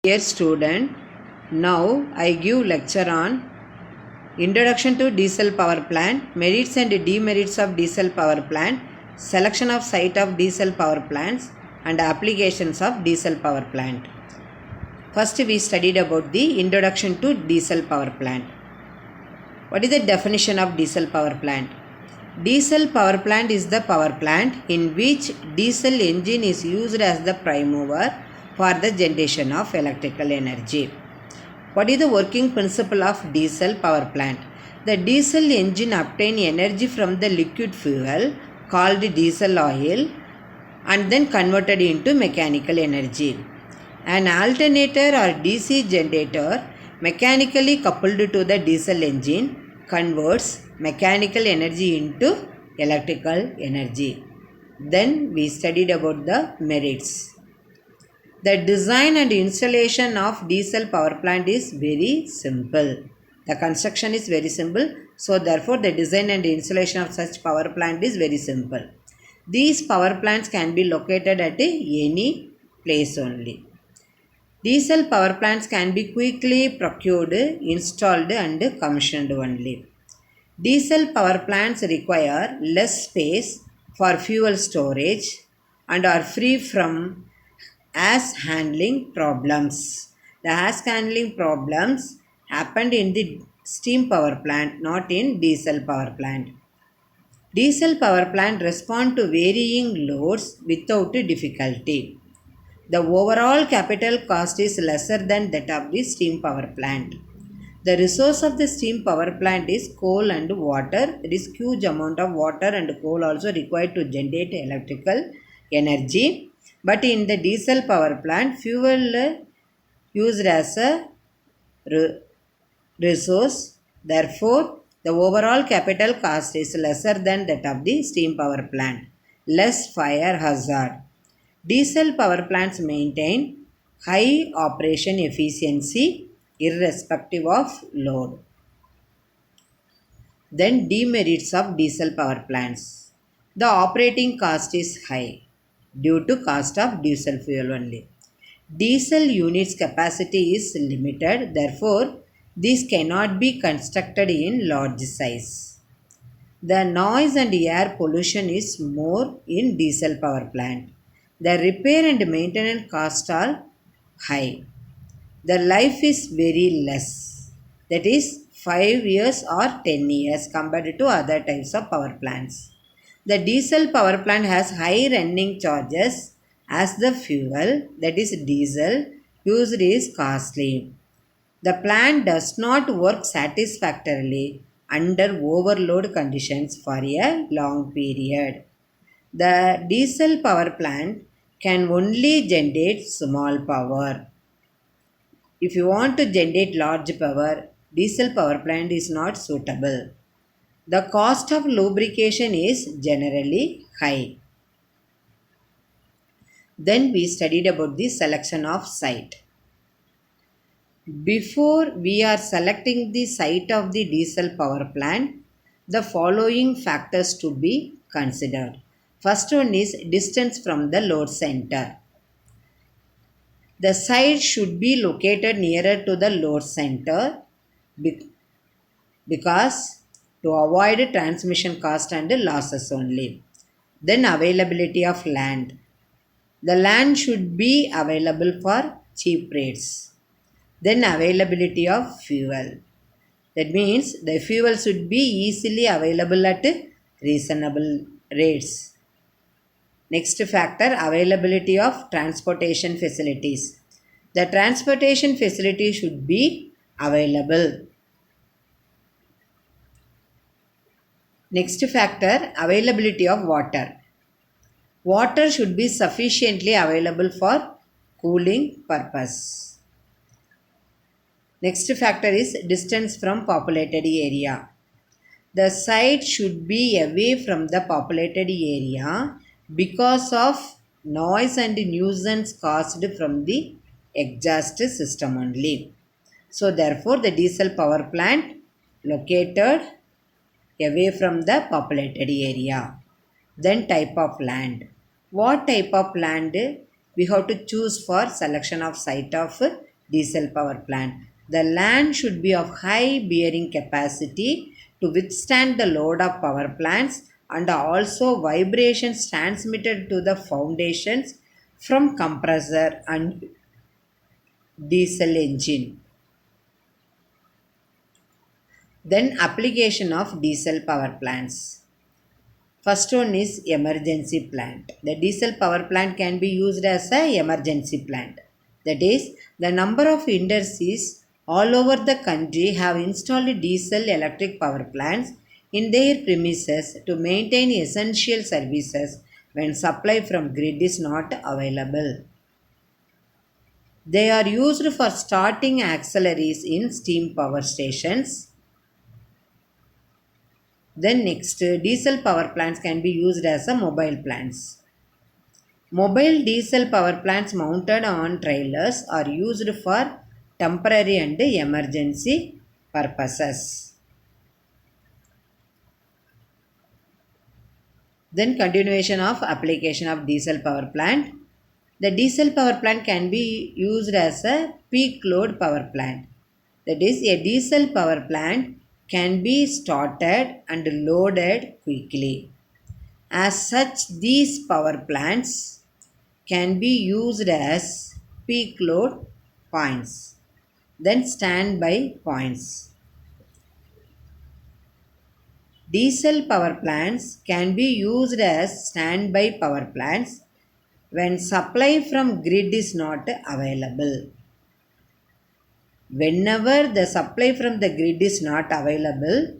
Dear student, now I give lecture on Introduction to Diesel Power Plant, Merits and Demerits of Diesel Power Plant, Selection of Site of Diesel Power Plants and Applications of Diesel Power Plant. First we studied about the Introduction to Diesel Power Plant. What is the definition of diesel power plant? Diesel power plant is the power plant in which diesel engine is used as the prime mover for the generation of electrical energy. What is the working principle of diesel power plant? The diesel engine obtains energy from the liquid fuel called diesel oil and then converted into mechanical energy. An alternator or DC generator mechanically coupled to the diesel engine converts mechanical energy into electrical energy. Then we studied about the merits. The design and installation of diesel power plant is very simple. The construction is very simple. So therefore the design and installation of such power plant is very simple. These power plants can be located at any place only. Diesel power plants can be quickly procured, installed and commissioned only. Diesel power plants require less space for fuel storage and are free from ash handling problems. The ash handling problems happened in the steam power plant, not in diesel power plant. Diesel power plant respond to varying loads without difficulty. The overall capital cost is lesser than that of the steam power plant. The resource of the steam power plant is coal and water. There is huge amount of water and coal also required to generate electrical energy. But in the diesel power plant, fuel used as a resource. Therefore, the overall capital cost is lesser than that of the steam power plant. Less fire hazard. Diesel power plants maintain high operation efficiency irrespective of load. Then demerits of diesel power plants. The operating cost is high due to cost of diesel fuel only. Diesel units capacity is limited, therefore this cannot be constructed in large size. The noise and air pollution is more in diesel power plant. The repair and maintenance costs are high. The life is very less, that is 5 years or 10 years compared to other types of power plants. The diesel power plant has high running charges as the fuel, that is diesel, used is costly. The plant does not work satisfactorily under overload conditions for a long period. The diesel power plant can only generate small power. If you want to generate large power, diesel power plant is not suitable. The cost of lubrication is generally high. Then we studied about the selection of site. Before we are selecting the site of the diesel power plant, the following factors to be considered. First one is distance from the load center. The site should be located nearer to the load center because to avoid transmission cost and losses only. Then availability of land. The land should be available for cheap rates. Then availability of fuel. That means the fuel should be easily available at reasonable rates. Next factor, availability of transportation facilities. The transportation facility should be available. Next factor, availability of water. Water should be sufficiently available for cooling purpose. Next factor is distance from populated area. The site should be away from the populated area because of noise and nuisance caused from the exhaust system only. So therefore the diesel power plant located away from the populated area. Then type of land. What type of land we have to choose for selection of site of diesel power plant. The land should be of high bearing capacity to withstand the load of power plants and also vibrations transmitted to the foundations from compressor and diesel engine. Then application of diesel power plants. First one is emergency plant. The diesel power plant can be used as a emergency plant. That is, the number of industries all over the country have installed diesel electric power plants in their premises to maintain essential services when supply from grid is not available. They are used for starting auxiliaries in steam power stations. Then next, diesel power plants can be used as a mobile plants. Mobile diesel power plants mounted on trailers are used for temporary and emergency purposes. Then continuation of application of diesel power plant. The diesel power plant can be used as a peak load power plant. That is, a diesel power plant can be started and loaded quickly. As such, these power plants can be used as peak load points, then standby points. Diesel power plants can be used as standby power plants when supply from grid is not available. Whenever the supply from the grid is not available,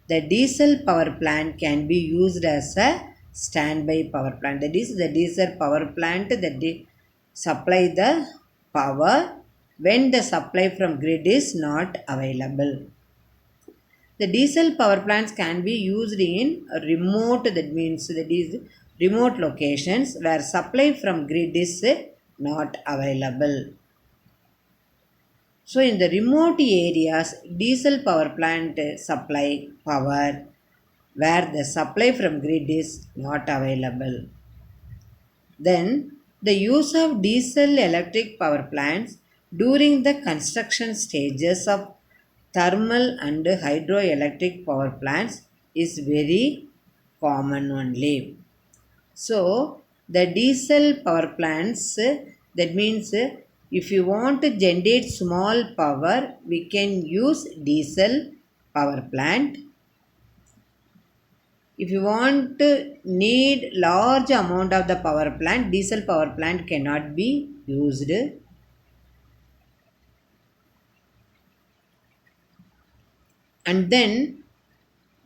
the diesel power plant can be used as a standby power plant. That is, the diesel power plant that supply the power when the supply from grid is not available. The diesel power plants can be used in remote, that means that is remote locations where supply from grid is not available. So in the remote areas, diesel power plant supply power where the supply from grid is not available. Then the use of diesel electric power plants during the construction stages of thermal and hydroelectric power plants is very common only. So the diesel power plants, that means if you want to generate small power, we can use diesel power plant. If you want to need large amount of the power plant, diesel power plant cannot be used. And then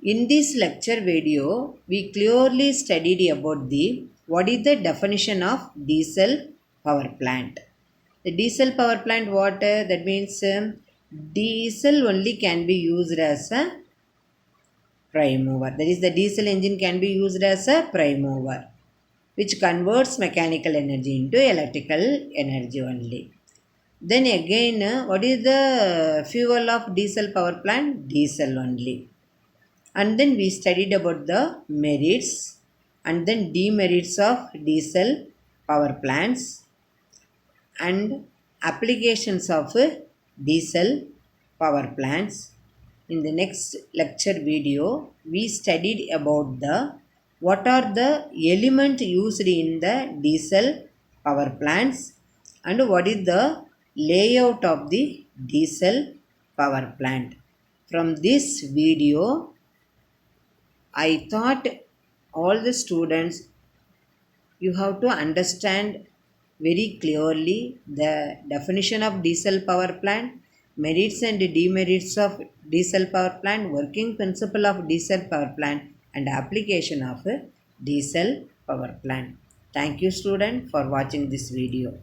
in this lecture video, we clearly studied about what is the definition of diesel power plant. The diesel power plant, what that means diesel only can be used as a prime mover. That is, the diesel engine can be used as a prime mover, which converts mechanical energy into electrical energy only. Then again, what is the fuel of diesel power plant? Diesel only. And then we studied about the merits and then demerits of diesel power plants and applications of diesel power plants. In the next lecture video, we studied about what are the elements used in the diesel power plants and what is the layout of the diesel power plant. From this video, I thought all the students, you have to understand very clearly the definition of diesel power plant, merits and demerits of diesel power plant, working principle of diesel power plant and application of diesel power plant. Thank you student for watching this video.